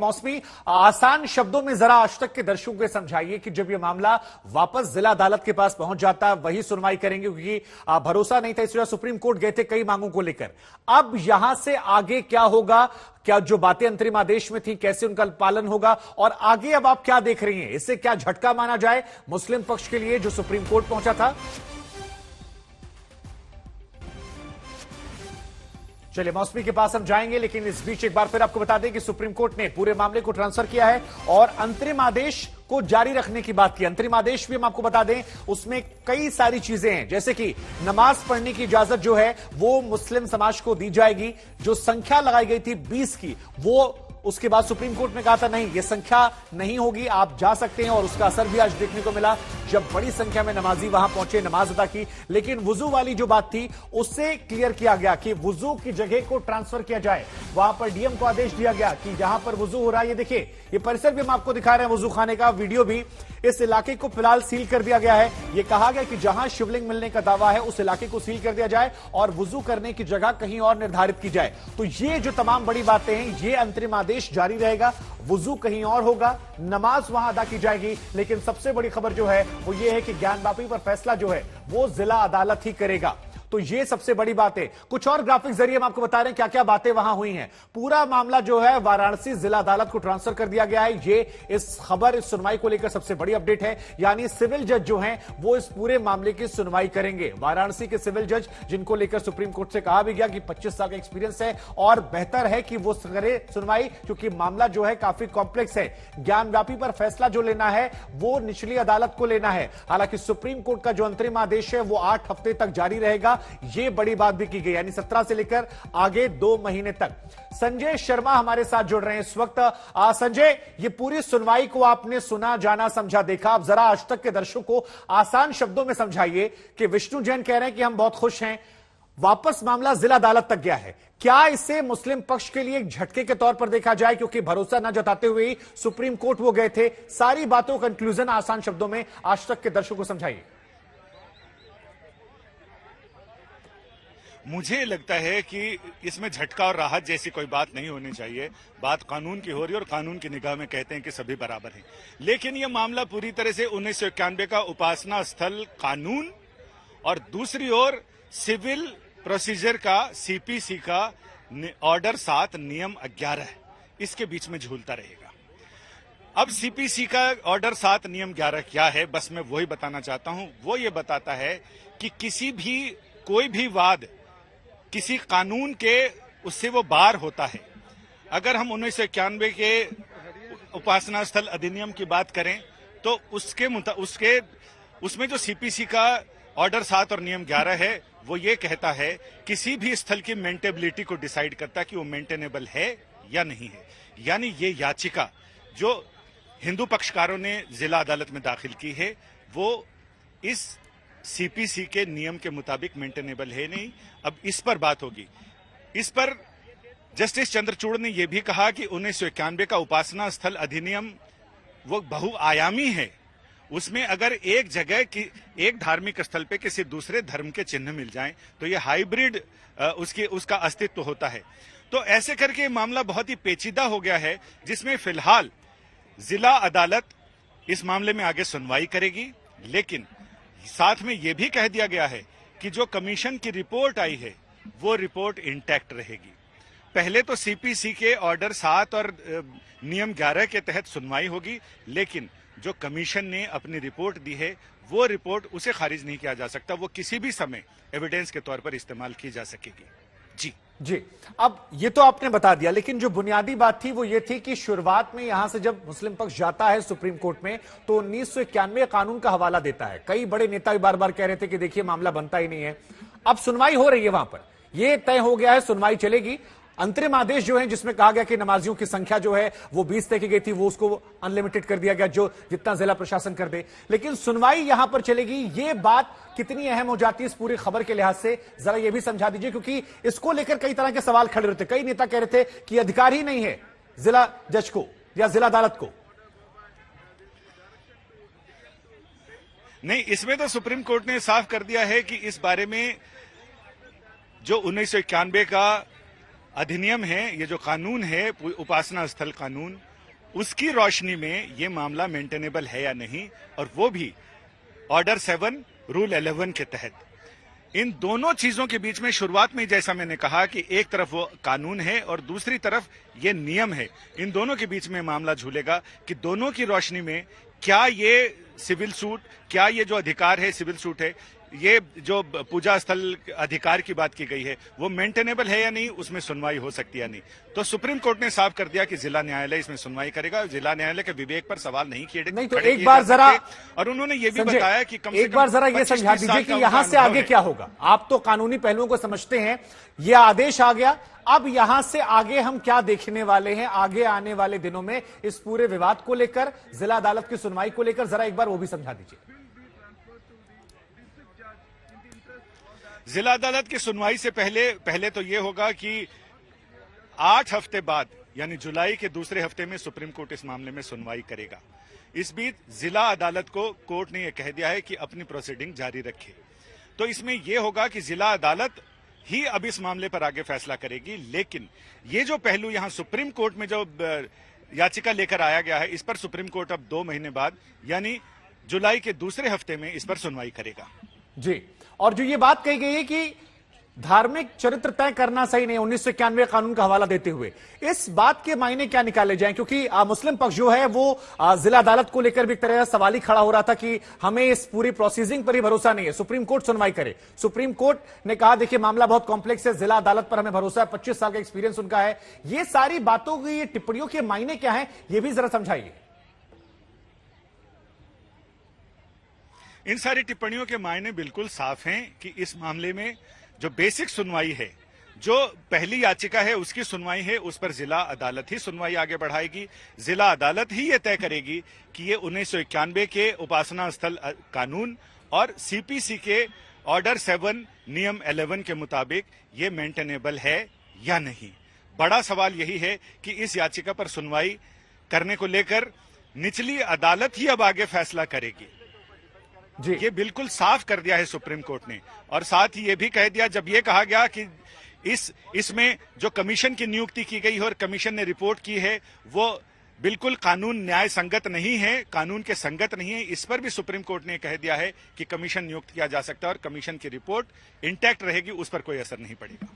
मौसमी, आसान शब्दों में जरा आज तक के दर्शकों को समझाइए कि जब यह मामला वापस जिला अदालत के पास पहुंच जाता, वही सुनवाई करेंगे, क्योंकि भरोसा नहीं था, इसलिए सुप्रीम कोर्ट गए थे कई मांगों को लेकर। अब यहां से आगे क्या होगा? क्या जो बातें अंतरिम आदेश में थी, कैसे उनका पालन होगा? और आगे अब आप क्या देख रही हैं? इससे क्या झटका माना जाए मुस्लिम पक्ष के लिए जो सुप्रीम कोर्ट पहुंचा था? चलिए मौसमी के पास हम जाएंगे, लेकिन इस बीच एक बार फिर आपको बता दें कि सुप्रीम कोर्ट ने पूरे मामले को ट्रांसफर किया है और अंतरिम आदेश को जारी रखने की बात की। अंतरिम आदेश भी हम आपको बता दें, उसमें कई सारी चीजें हैं, जैसे कि नमाज पढ़ने की इजाजत जो है वो मुस्लिम समाज को दी जाएगी। जो संख्या लगाई गई थी 20 की, वो उसके बाद सुप्रीम कोर्ट ने कहा था नहीं, ये संख्या नहीं होगी, आप जा सकते हैं। और उसका असर भी आज देखने को मिला जब बड़ी संख्या में नमाजी वहां पहुंचे, नमाज अदा की। लेकिन वुजू वाली जो बात थी उससे क्लियर किया गया कि वुजू की जगह को ट्रांसफर किया जाए। वहां पर डीएम को आदेश दिया गया कि जहां पर वुजू हो रहा है, ये देखिए, ये परिसर भी हम आपको दिखा रहे हैं, वुजू खाने का वीडियो भी, इस इलाके को फिलहाल सील कर दिया गया है। यह कहा गया कि जहां शिवलिंग मिलने का दावा है उस इलाके को सील कर दिया जाए और वुजू करने की जगह कहीं और निर्धारित की जाए। तो ये जो तमाम बड़ी बातें हैं, ये अंतरिम आदेश जारी रहेगा। वुजू कहीं और होगा, नमाज वहां अदा की जाएगी। लेकिन सबसे बड़ी खबर जो है वो ये है कि ज्ञानवापी पर फैसला जो है वो जिला अदालत ही करेगा। तो ये सबसे बड़ी बात है। कुछ और ग्राफिक जरिए हम आपको बता रहे हैं क्या क्या बातें वहां हुई हैं। पूरा मामला जो है वाराणसी जिला अदालत को ट्रांसफर कर दिया गया है। ये इस खबर, इस सुनवाई को लेकर सबसे बड़ी अपडेट है। यानी सिविल जज जो हैं वो इस पूरे मामले की सुनवाई करेंगे। वाराणसी के सिविल जज, जिनको लेकर सुप्रीम कोर्ट से कहा भी गया कि 25 साल का एक्सपीरियंस है और बेहतर है कि वो करे सुनवाई, क्योंकि मामला जो है काफी कॉम्प्लेक्स है। ज्ञानव्यापी पर फैसला जो लेना है वो निचली अदालत को लेना है। हालांकि सुप्रीम कोर्ट का जो अंतरिम आदेश है वो 8 हफ्ते तक जारी रहेगा। ये बड़ी बात भी की गई, यानी 17 से लेकर आगे 2 महीने तक। संजय शर्मा हमारे साथ जुड़ रहे हैं इस वक्त। संजय, ये पूरी सुनवाई को आपने सुना, जाना, समझा, देखा। आप जरा आज तक के दर्शकों को आसान शब्दों में समझाइए कि विष्णु जैन कह रहे हैं कि हम बहुत खुश हैं, वापस मामला जिला अदालत तक गया है। क्या इसे मुस्लिम पक्ष के लिए एक झटके के तौर पर देखा जाए, क्योंकि भरोसा न जताते हुए ही सुप्रीम कोर्ट वो गए थे? सारी बातों का कंक्लूजन आसान शब्दों में आज तक के दर्शकों को समझाइए। मुझे लगता है कि इसमें झटका और राहत जैसी कोई बात नहीं होनी चाहिए। बात कानून की हो रही है और कानून की निगाह में कहते हैं कि सभी बराबर हैं। लेकिन यह मामला पूरी तरह से 1991 का उपासना स्थल कानून और दूसरी ओर सिविल प्रोसीजर का, सीपीसी का ऑर्डर 7 नियम 11, इसके बीच में झूलता रहेगा। अब सीपीसी का ऑर्डर 7 नियम 11 क्या है, बस मैं वही बताना चाहता हूं। वो ये बताता है कि कोई भी वाद किसी कानून के उससे वो बाहर होता है। अगर हम 1991 के उपासना स्थल अधिनियम की बात करें तो उसमें जो सीपीसी का ऑर्डर 7 और नियम 11 है वो ये कहता है किसी भी स्थल की मेंटेबिलिटी को डिसाइड करता है कि वो मेंटेनेबल है या नहीं है। यानी ये याचिका जो हिंदू पक्षकारों ने जिला अदालत में दाखिल की है वो इस सीपीसी के नियम के मुताबिक मेंटेनेबल है नहीं। अब इस पर बात होगी। इस पर जस्टिस चंद्रचूड़ ने यह भी कहा कि 1991 का उपासना स्थल अधिनियम वो बहुआयामी है। उसमें अगर एक जगह की एक धार्मिक स्थल पे किसी दूसरे धर्म के चिन्ह मिल जाएं तो यह हाइब्रिड उसका अस्तित्व होता है। तो ऐसे करके मामला बहुत ही पेचीदा हो गया है, जिसमें फिलहाल जिला अदालत इस मामले में आगे सुनवाई करेगी। लेकिन साथ में यह भी कह दिया गया है कि जो कमीशन की रिपोर्ट आई है वो रिपोर्ट इंटैक्ट रहेगी। पहले तो सीपीसी के ऑर्डर 7 और नियम 11 के तहत सुनवाई होगी, लेकिन जो कमीशन ने अपनी रिपोर्ट दी है वो रिपोर्ट उसे खारिज नहीं किया जा सकता। वो किसी भी समय एविडेंस के तौर पर इस्तेमाल की जा सकेगी। जी, अब ये तो आपने बता दिया, लेकिन जो बुनियादी बात थी वो ये थी कि शुरुआत में यहां से जब मुस्लिम पक्ष जाता है सुप्रीम कोर्ट में तो 1991 कानून का हवाला देता है। कई बड़े नेता भी बार बार कह रहे थे कि देखिए मामला बनता ही नहीं है। अब सुनवाई हो रही है, वहां पर यह तय हो गया है, सुनवाई चलेगी। अंतरिम आदेश जो है जिसमें कहा गया कि नमाजियों की संख्या जो है वो 20 तय की गई थी, वो उसको अनलिमिटेड कर दिया गया, जो जितना जिला प्रशासन कर दे। लेकिन सुनवाई यहां पर चलेगी। ये बात कितनी अहम हो जाती है इस पूरी खबर के लिहाज से, जरा ये भी समझा दीजिए, क्योंकि इसको लेकर कई तरह के सवाल खड़े रहते। कई नेता कह रहे थे कि अधिकार ही नहीं है जिला जज को या जिला अदालत को। नहीं, इसमें तो सुप्रीम कोर्ट ने साफ कर दिया है कि इस बारे में जो 1991 का अधिनियम है, ये जो कानून है उपासना स्थल कानून, उसकी रोशनी में ये मामला मेंटेनेबल है या नहीं, और वो भी ऑर्डर 7 रूल 11 के तहत। इन दोनों चीजों के बीच में शुरुआत में जैसा मैंने कहा कि एक तरफ वो कानून है और दूसरी तरफ ये नियम है, इन दोनों के बीच में मामला झूलेगा कि दोनों की रोशनी में क्या ये सिविल सूट, क्या ये जो अधिकार है सिविल सूट है, ये जो पूजा स्थल अधिकार की बात की गई है वो मेंटेनेबल है या नहीं, उसमें सुनवाई हो सकती है या नहीं। तो सुप्रीम कोर्ट ने साफ कर दिया कि जिला न्यायालय इसमें सुनवाई करेगा। जिला न्यायालय के विवेक पर सवाल नहीं किए नहीं तो एक बार जरा, और उन्होंने ये भी बताया कि कम से एक बार जरा ये समझा दीजिए कि यहां से आगे क्या होगा। आप तो कानूनी पहलुओं को समझते हैं, यह आदेश आ गया, अब यहां से आगे हम क्या देखने वाले हैं आगे आने वाले दिनों में इस पूरे विवाद को लेकर, जिला अदालत की सुनवाई को लेकर, जरा एक बार वो भी समझा दीजिए। जिला अदालत की सुनवाई से पहले तो यह होगा कि 8 हफ्ते बाद यानी जुलाई के दूसरे हफ्ते में सुप्रीम कोर्ट इस मामले में सुनवाई करेगा। इस बीच जिला अदालत को कोर्ट ने यह कह दिया है कि अपनी प्रोसीडिंग जारी रखे। तो इसमें यह होगा कि जिला अदालत ही अब इस मामले पर आगे फैसला करेगी। लेकिन ये जो पहलू यहां सुप्रीम कोर्ट में जो याचिका लेकर आया गया है, इस पर सुप्रीम कोर्ट अब 2 महीने बाद यानी जुलाई के दूसरे हफ्ते में इस पर सुनवाई करेगा। जी, और जो ये बात कही गई है कि धार्मिक चरित्र तय करना सही नहीं, 1991 कानून का हवाला देते हुए, इस बात के मायने क्या निकाले जाएं? क्योंकि मुस्लिम पक्ष जो है वो जिला अदालत को लेकर भी एक तरह का सवाल ही खड़ा हो रहा था कि हमें इस पूरी प्रोसीजिंग पर ही भरोसा नहीं है, सुप्रीम कोर्ट सुनवाई करे। सुप्रीम कोर्ट ने कहा देखिए मामला बहुत कॉम्प्लेक्स है, जिला अदालत पर हमें भरोसा है, 25 साल का एक्सपीरियंस उनका है। ये सारी बातों की, ये टिप्पणियों के मायने क्या है, ये भी जरा समझाइए। इन सारी टिप्पणियों के मायने बिल्कुल साफ हैं कि इस मामले में जो बेसिक सुनवाई है, जो पहली याचिका है उसकी सुनवाई है, उस पर जिला अदालत ही सुनवाई आगे बढ़ाएगी। जिला अदालत ही ये तय करेगी कि ये 1991 के उपासना स्थल कानून और सीपीसी के ऑर्डर 7 नियम 11 के मुताबिक ये मेंटेनेबल है या नहीं। बड़ा सवाल यही है कि इस याचिका पर सुनवाई करने को लेकर निचली अदालत ही अब आगे फैसला करेगी। जी, ये बिल्कुल साफ कर दिया है सुप्रीम कोर्ट ने। और साथ ही ये भी कह दिया, जब ये कहा गया कि इसमें जो कमीशन की नियुक्ति की गई है और कमीशन ने रिपोर्ट की है वो बिल्कुल कानून न्याय संगत नहीं है, कानून के संगत नहीं है, इस पर भी सुप्रीम कोर्ट ने कह दिया है कि कमीशन नियुक्त किया जा सकता है और कमीशन की रिपोर्ट इंटैक्ट रहेगी, उस पर कोई असर नहीं पड़ेगा।